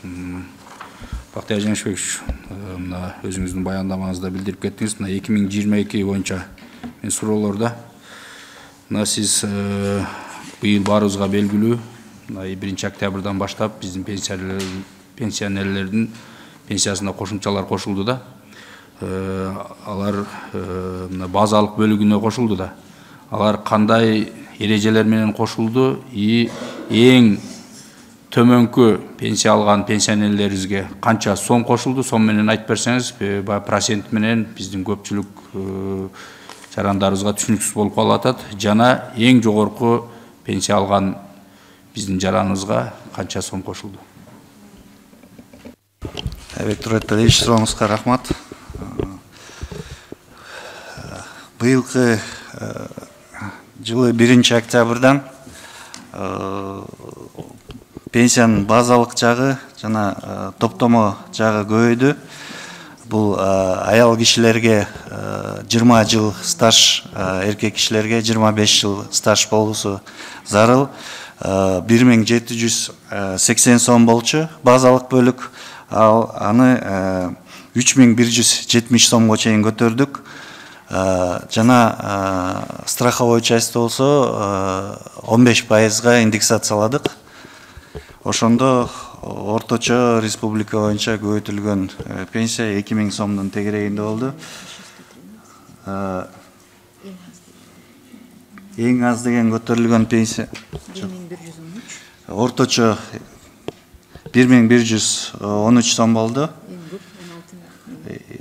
Бактияр Жанышбекович, мына өзүңүздүн баяндамаңызда билдирип кеттиңиз, мына 2022 боюнча мен суроолордо мына сиз быйыл баарыбызга белгилүү, мына 1 октябрдан баштап биздин пенсионерлердин пенсиясына кошумчалар кошулду да. Алар мына базалык бөлүгүнө кошулду да. Алар кандай эрежелер менен кошулду и эң төмөнкү пенсия алган пенсионерлерибизге канча сом кошулду, сом менен айтып берсеңиз, процент менен биздин көпчүлүк жарандарыбызга түшүнүксүз болуп калып атат. Жана эң жогорку пенсия алган биздин жараныбызга канча сом кошулду? Виктор Витальевич, сурооңузга рахмат. Быйылкы жылы 1 октябрдан пенсиянын базалык жагы жана топтомо жагы көбөйдү. Бул аял кишилерге 20 жыл стаж, эркек кишилерге 25 жыл стаж болуусу зарыл. 1780 сом болчу базалык бөлүк. Ал аны 3170 сомго чейин көтөрдүк. Жана страховой часть болсо 15%га индексацияладык. Ошондо орточо республика боюнча көбөйтүлгөн пенсия 2000 сомдун тегерегинде болду. Эң аз деген көтөрүлгөн пенсия орточо 1113 сом болду.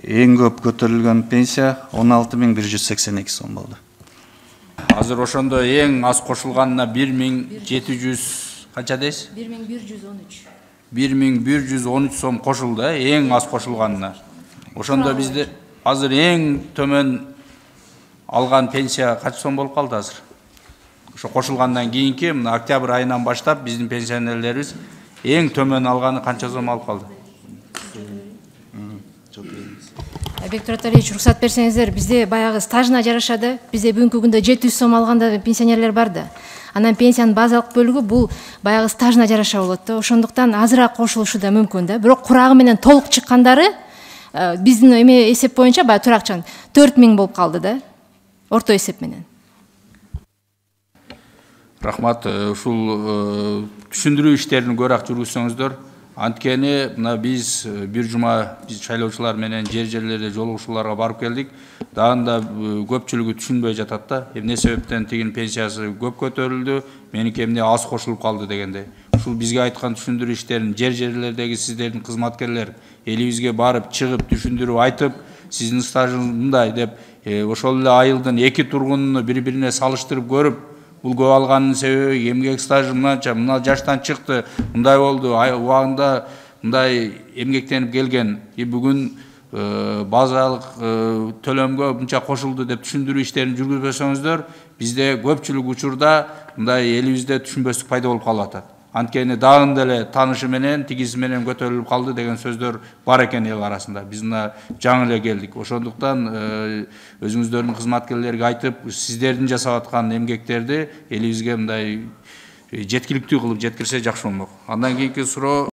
Эң көп көтөрүлгөн пенсия 16182 сом болду. Азыр ошондо эң аз кошулганына 1700 канча дейсиз? 1113 сом кошулду, эң аз кошулганына. Ошондо бизде азыр эң төмөн алган пенсия канча сом болуп калды азыр? Ошо кошулгандан кийинки мына октябрь айынан баштап биздин пенсионерлерибиз эң төмөн алганы канча сом алып калды? Виктор Витальевич, уруксат берсеңиздер, бизде баягы стажына жараша да, бизде бүгүнкү күндө 700 сом алганда пенсионерлер бар да. Анан пенсиянын базалык бөлүгү бул баягы стажына жараша болот да. Ошондуктан азыраак кошулушу да мүмкүн да. Бирок курагы менен толук чыккандары биздин эме эсеп боюнча баягы туракчан 4000 болуп калды да. Орто эсеп менен. Рахмат, ушул түшүндүрүү иштерин көбүрөөк жүргүзсөңүздөр. Анткени мына биз бир жума биз шайлоочулар менен жерлерде жолугушууларга барып келдик. Дагында көпчүлүгү түшүнбөй жатат да. Эмне себептен тигин пенсиясы көп көтөрүлдү, меники эмне аз кошулуп калды дегенде. Ушул бизге айткан түшүндүрүү иштерин жерлердеги сиздердин кызматкерлер элибизге барып чыгып түшүндүрүп айтып, сиздин стажыңыз мындай деп, ошол эле айылдын 2 тургунуну бири-бирине салыштырып көрүп, бул көп алганын себеби эмгек стажы мынанча, мына жаштан чыкты, мындай болду, убагында мындай эмгектенип келген, бүгүн базалык төлөмгө мынча кошулду деп түшүндүрүү иштерин жүргүзбөсөңүздөр, бизде көпчүлүк учурда мындай элибизде түшүнбөстүк пайда болуп калып атат. Анткени дагында эле таанышы менен, тигизи менен көтөрүлүп калды деген сөздөр бар экен эл арасында. Биз мына жаңы эле келдик. Ошондуктан өзүңүздөрдүн кызматкерлерге айтып, сиздердин жасап аткан эмгектерди элибизге мындай жеткиликтүү кылып жеткирсе жакшы болмок. Андан кийинки суроо